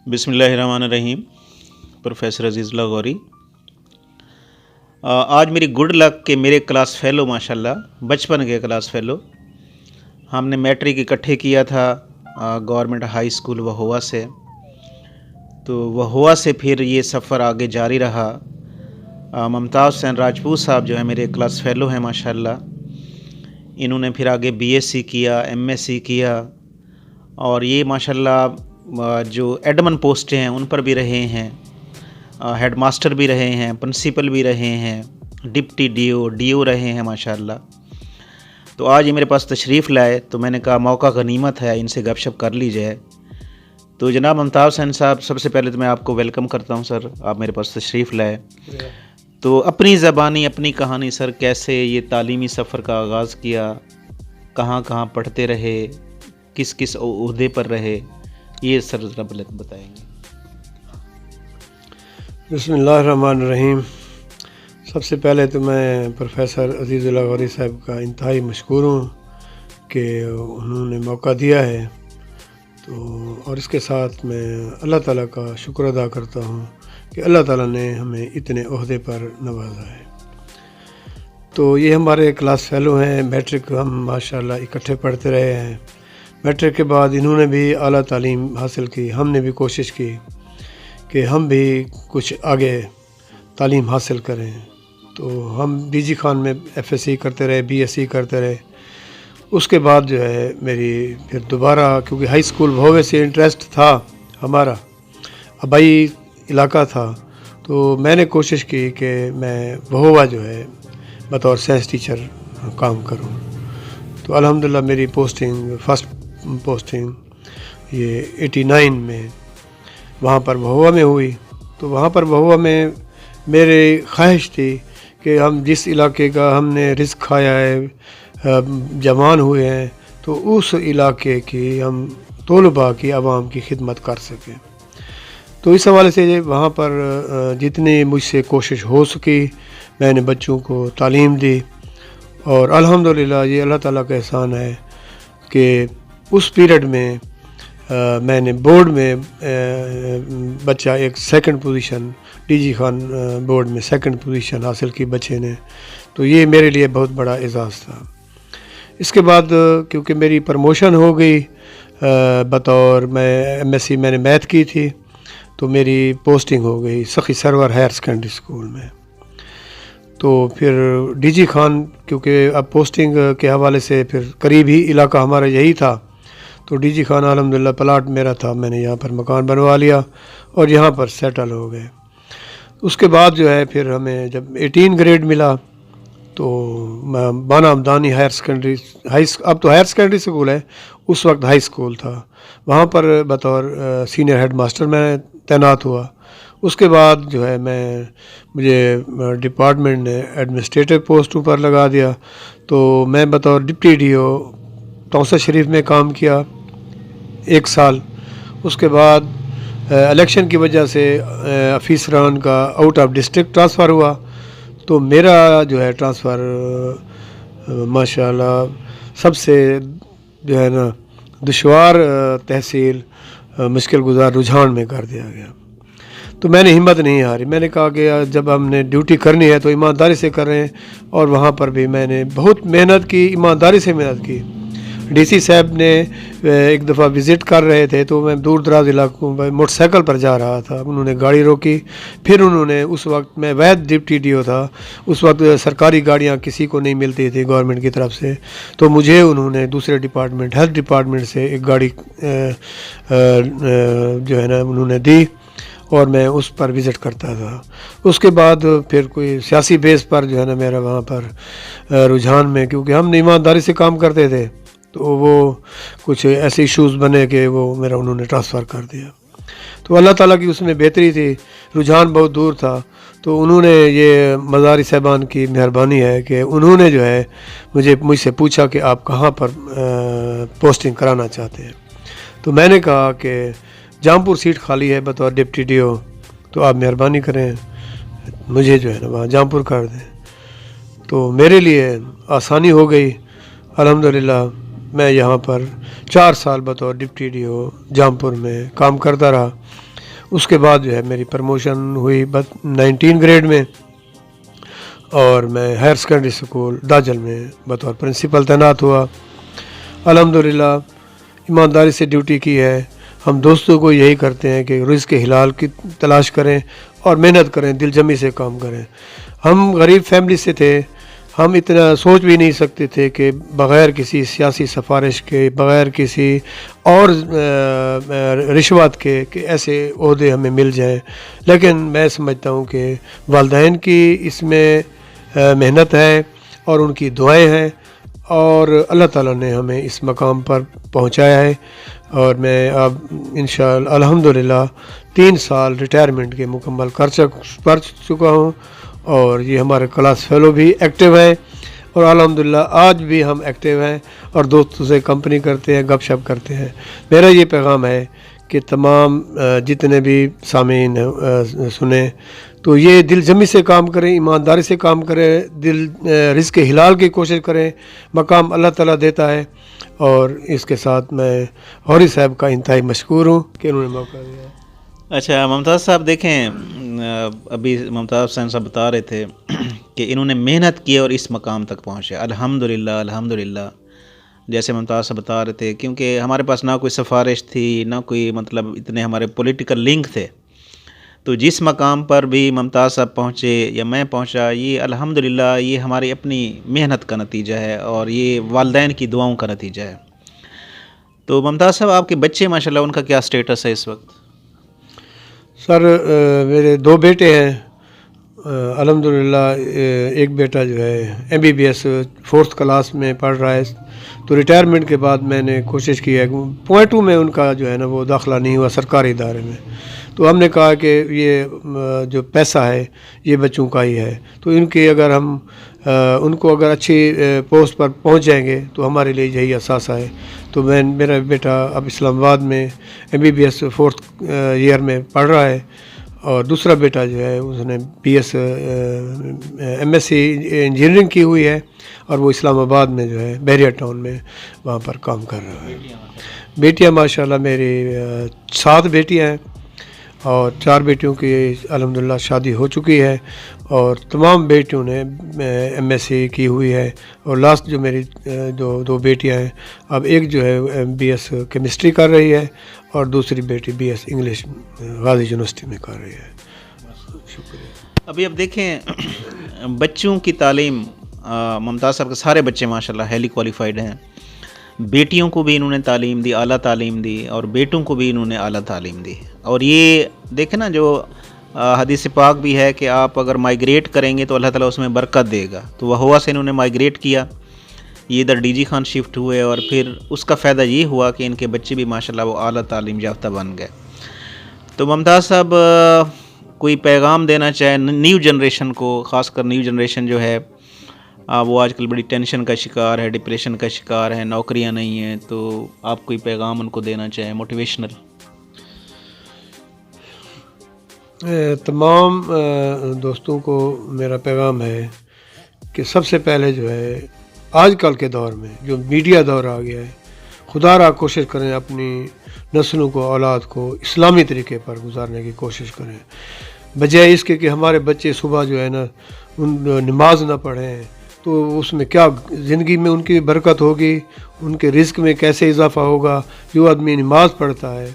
बिस्मिल्लाहिर्रहमानिर्रहीम। प्रोफेसर अजीज़ुल्लाह गौरी। आज मेरी गुड लक के मेरे क्लास फ़ेलो माशाल्लाह बचपन के क्लास फ़ेलो हमने मैट्रिक इकट्ठे किया था गवर्नमेंट हाई स्कूल वहुआ से। तो वहुआ से फिर ये सफ़र आगे जारी रहा। मुमताज़ हुसैन राजपूत साहब जो है मेरे क्लास फ़ेलो हैं माशाल्लाह। इन्होंने फिर आगे बीएससी किया, एमएससी किया और ये माशाल्लाह जो एडमन पोस्टें हैं उन पर भी रहे हैं, हेड मास्टर भी रहे हैं, प्रिंसिपल भी रहे हैं, डिप्टी डीओ रहे हैं माशाल्लाह। तो आज ये मेरे पास तशरीफ़ लाए तो मैंने कहा मौका गनीमत है, इनसे गपशप कर ली जाए। तो जनाब मुमताज़ हुसैन साहब, सबसे पहले तो मैं आपको वेलकम करता हूँ सर, आप मेरे पास तशरीफ़ लाए। तो अपनी ज़बानी अपनी कहानी सर, कैसे ये तालीमी सफ़र का आगाज़ किया, कहाँ कहाँ पढ़ते रहे, किस किस ओहदे पर रहे, ये सर ज़रा बताएंगे। बिस्मिल्लाहिर्रहमानिर्रहीम। सबसे पहले तो मैं प्रोफेसर अजीज़ुल्लाह गौरी साहब का इंतहाई मशकूर हूँ कि उन्होंने मौका दिया है। तो और इसके साथ मैं अल्लाह ताला का शुक्र अदा करता हूँ कि अल्लाह ताला ने हमें इतने ओहदे पर नवाजा है। तो ये हमारे क्लास फ़ेलो हैं। मैट्रिक हम माशाल्लाह इकट्ठे पढ़ते रहे हैं। मैट्रिक के बाद इन्होंने भी आला तालीम हासिल की, हमने भी कोशिश की कि हम भी कुछ आगे तालीम हासिल करें। तो हम बीजी खान में एफएससी करते रहे, बीएससी करते रहे। उसके बाद जो है मेरी फिर दोबारा, क्योंकि हाई स्कूल भोवे से इंटरेस्ट था हमारा, आबाई इलाका था, तो मैंने कोशिश की कि मैं भोवा जो है बतौर साइंस टीचर काम करूं। तो अल्हम्दुलिल्लाह मेरी पोस्टिंग, फर्स्ट पोस्टिंग ये 89 में वहाँ पर भहुआ में हुई। तो वहाँ पर भहुआ में मेरी ख्वाहिश थी कि हम जिस इलाके का हमने रिस्क खाया है, जवान हुए हैं, तो उस इलाके की हम तलबा की आवाम की खिदमत कर सकें। तो इस हवाले से वहाँ पर जितनी मुझसे कोशिश हो सकी मैंने बच्चों को तालीम दी। और अल्हम्दुलिल्लाह ये अल्लाह ताला का एहसान है कि उस पीरियड में मैंने बोर्ड में बच्चा एक second position, DG Khan board में सेकंड पोजीशन हासिल की बच्चे ने। तो ये मेरे लिए बहुत बड़ा एजाज़ था। इसके बाद क्योंकि मेरी प्रमोशन हो गई बतौर, मैं एमएससी मैंने मैथ की थी, तो मेरी पोस्टिंग हो गई सखी सरवर हायर सेकेंडरी स्कूल में। तो फिर डीजी खान, क्योंकि अब पोस्टिंग के हवाले से फिर करीब ही इलाका हमारा यही था, तो डीजी खान अल्हम्दुलिल्लाह प्लाट मेरा था, मैंने यहाँ पर मकान बनवा लिया और यहाँ पर सेटल हो गए। उसके बाद जो है फिर हमें जब 18 ग्रेड मिला तो बाना अमदानी हायर सेकेंडरी, अब तो हायर सेकेंडरी स्कूल है, उस वक्त हाई स्कूल था, वहाँ पर बतौर सीनियर हेड मास्टर मैं तैनात हुआ। उसके बाद जो है मुझे डिपार्टमेंट ने एडमिनिस्ट्रेटिव पोस्टों पर लगा दिया। तो मैं बतौर डिप्टी डीओ तौसा शरीफ में काम किया 1 साल। उसके बाद इलेक्शन की वजह से अफीसरान का आउट ऑफ डिस्ट्रिक्ट ट्रांसफ़र हुआ, तो मेरा जो है ट्रांसफ़र माशाल्लाह सबसे जो है ना दुश्वार तहसील मुश्किल गुजार रुझान में कर दिया गया। तो मैंने हिम्मत नहीं हारी, मैंने कहा कि जब हमने ड्यूटी करनी है तो ईमानदारी से कर रहे हैं। और वहाँ पर भी मैंने बहुत मेहनत की, ईमानदारी से मेहनत की। डीसी साहब ने एक दफ़ा विज़िट कर रहे थे, तो मैं दूर दराज इलाकों में मोटरसाइकिल पर जा रहा था, उन्होंने गाड़ी रोकी। फिर उन्होंने, उस वक्त मैं वैध डिप्टी डीओ था, उस वक्त सरकारी गाड़ियाँ किसी को नहीं मिलती थी गवर्नमेंट की तरफ से, तो मुझे उन्होंने दूसरे डिपार्टमेंट, हेल्थ डिपार्टमेंट से एक गाड़ी जो है ना उन्होंने दी और मैं उस पर विज़िट करता था। उसके बाद फिर कोई सियासी बेस पर जो है ना मेरा वहाँ पर रुझान में, क्योंकि हम ईमानदारी से काम करते थे, तो वो कुछ ऐसे इश्यूज़ बने कि वो मेरा उन्होंने ट्रांसफ़र कर दिया। तो अल्लाह ताला की उसमें बेहतरी थी, रुझान बहुत दूर था, तो उन्होंने, ये मज़ारी साहबान की मेहरबानी है कि उन्होंने जो है मुझसे पूछा कि आप कहाँ पर पोस्टिंग कराना चाहते हैं। तो मैंने कहा कि जामपुर सीट खाली है बतौर डिप्टी डीओ, तो आप मेहरबानी करें मुझे जो है ना वहाँ जामपुर कर दें। तो मेरे लिए आसानी हो गई अल्हम्दुलिल्लाह। मैं यहाँ पर 4 साल बतौर डिप्टी डीओ जामपुर में काम करता रहा। اس کے بعد جو ہے میری پروموشن ہوئی 19 گریڈ میں، اور میں ہائر سیکنڈری اسکول داجل میں بطور پرنسپل تعینات ہوا۔ الحمدللہ ایمانداری سے ڈیوٹی کی ہے۔ ہم دوستوں کو یہی کرتے ہیں کہ رزق حلال کی تلاش کریں اور محنت کریں، دل جمی سے کام کریں۔ ہم غریب فیملی سے تھے، ہم اتنا سوچ بھی نہیں سکتے تھے کہ بغیر کسی سیاسی سفارش کے، بغیر کسی اور رشوت کے کہ ایسے عہدے ہمیں مل جائیں، لیکن میں سمجھتا ہوں کہ والدین کی اس میں محنت ہے اور ان کی دعائیں ہیں، اور اللہ تعالیٰ نے ہمیں اس مقام پر پہنچایا ہے۔ اور میں اب انشاءاللہ الحمدللہ 3 سال ریٹائرمنٹ کے مکمل کر چکا ہوں، اور یہ ہمارے کلاس فیلو بھی ایکٹیو ہیں، اور الحمدللہ آج بھی ہم ایکٹیو ہیں اور دوستوں سے کمپنی کرتے ہیں، گپ شپ کرتے ہیں۔ میرا یہ پیغام ہے کہ تمام جتنے بھی سامعین سنیں تو یہ دل جمی سے کام کریں، ایمانداری سے کام کریں، رزق حلال کی کوشش کریں، مقام اللہ تعالیٰ دیتا ہے۔ اور اس کے ساتھ میں غوری صاحب کا انتہائی مشکور ہوں کہ انہوں نے موقع دیا۔ اچھا ممتاز صاحب، دیکھیں ابھی ممتاز حسین صاحب بتا رہے تھے کہ انہوں نے محنت کی اور اس مقام تک پہنچے، الحمدللہ الحمدللہ۔ جیسے ممتاز صاحب بتا رہے تھے، کیونکہ ہمارے پاس نہ کوئی سفارش تھی، نہ کوئی مطلب اتنے ہمارے پولیٹیکل لنک تھے، تو جس مقام پر بھی ممتاز صاحب پہنچے یا میں پہنچا، یہ الحمدللہ یہ ہماری اپنی محنت کا نتیجہ ہے اور یہ والدین کی دعاؤں کا نتیجہ ہے۔ تو ممتاز صاحب، آپ کے بچے ماشاءاللہ ان کا کیا سٹیٹس ہے اس وقت؟ سر میرے 2 بیٹے ہیں، الحمدللہ۔ ایک بیٹا جو ہے MBBS 4th کلاس میں پڑھ رہا ہے، تو ریٹائرمنٹ کے بعد میں نے کوشش کی ہے، پوائنٹ 2 میں ان کا جو ہے نا وہ داخلہ نہیں ہوا سرکاری ادارے میں، تو ہم نے کہا کہ یہ جو پیسہ ہے یہ بچوں کا ہی ہے، تو ان کی اگر ہم ان کو اگر اچھی پوسٹ پر پہنچ جائیں گے تو ہمارے لیے یہی اثاثہ ہے۔ تو میرا بیٹا اب اسلام آباد میں MBBS 4th ایئر میں پڑھ رہا ہے، اور دوسرا بیٹا جو ہے اس نے BS MSc انجینئرنگ کی ہوئی ہے، اور وہ اسلام آباد میں جو ہے بحریہ ٹاؤن میں وہاں پر کام کر رہا ہے۔ بیٹیاں ماشاءاللہ میری 7 بیٹیاں ہیں، اور 4 بیٹیوں کی الحمدللہ شادی ہو چکی ہے، اور تمام بیٹیوں نے MSc کی ہوئی ہے، اور لاسٹ جو میری 2 بیٹیاں ہیں، اب ایک جو ہے BS کیمسٹری کر رہی ہے، اور دوسری بیٹی BS انگلش غازی یونیورسٹی میں کر رہی ہے۔ شکریہ۔ ابھی اب دیکھیں بچوں کی تعلیم، ممتاز صاحب کے سارے بچے ماشاءاللہ ہیلی کوالیفائڈ ہیں، بیٹیوں کو بھی انہوں نے تعلیم دی، اعلیٰ تعلیم دی، اور بیٹوں کو بھی انہوں نے اعلیٰ تعلیم دی۔ اور یہ دیکھیں نا، جو حدیث پاک بھی ہے کہ آپ اگر مائیگریٹ کریں گے تو اللہ تعالیٰ اس میں برکت دے گا، تو وہ ہوا سے انہوں نے مائیگریٹ کیا، یہ ادھر DG خان شفٹ ہوئے، اور پھر اس کا فائدہ یہ ہوا کہ ان کے بچے بھی ماشاءاللہ وہ اعلیٰ تعلیم یافتہ بن گئے۔ تو ممتاز صاحب کوئی پیغام دینا چاہیں نیو جنریشن کو، خاص کر نیو جنریشن جو ہے وہ آج کل بڑی ٹینشن کا شکار ہے، ڈپریشن کا شکار ہے، نوکریاں نہیں ہیں، تو آپ کوئی پیغام ان کو دینا چاہیں موٹیویشنل؟ تمام دوستوں کو میرا پیغام ہے کہ سب سے پہلے جو ہے آج کل کے دور میں جو میڈیا دور آ گیا ہے، خدا را کوشش کریں اپنی نسلوں کو، اولاد کو اسلامی طریقے پر گزارنے کی کوشش کریں، بجائے اس کے کہ ہمارے بچے صبح جو ہے نا نماز نہ پڑھیں، تو اس میں کیا زندگی میں ان کی برکت ہوگی، ان کے رزق میں کیسے اضافہ ہوگا۔ جو آدمی نماز پڑھتا ہے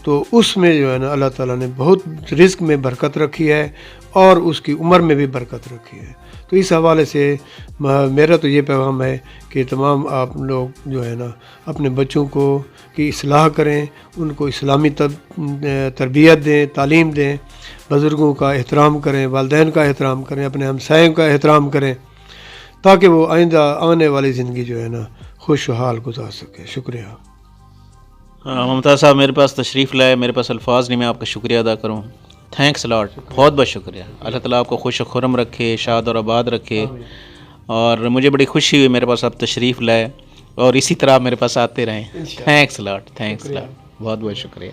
تو اس میں جو ہے نا اللہ تعالیٰ نے بہت رزق میں برکت رکھی ہے، اور اس کی عمر میں بھی برکت رکھی ہے۔ تو اس حوالے سے میرا تو یہ پیغام ہے کہ تمام آپ لوگ جو ہے نا اپنے بچوں کو کی اصلاح کریں، ان کو اسلامی تربیت دیں، تعلیم دیں، بزرگوں کا احترام کریں، والدین کا احترام کریں، اپنے ہمسایوں کا احترام کریں، تاکہ وہ آئندہ آنے والی زندگی جو ہے نا خوشحال گزار سکے۔ شکریہ۔ ممتاز صاحب میرے پاس تشریف لائے، میرے پاس الفاظ نہیں میں آپ کا شکریہ ادا کروں۔ تھینکس لاٹ، بہت بہت شکریہ۔ اللہ تعالیٰ آپ کو خوش و خرم رکھے، شاد اور آباد رکھے، اور مجھے بڑی خوشی ہوئی میرے پاس آپ تشریف لائے، اور اسی طرح آپ میرے پاس آتے رہیں۔ تھینکس لاٹ، تھینکس لاٹ، بہت بہت شکریہ۔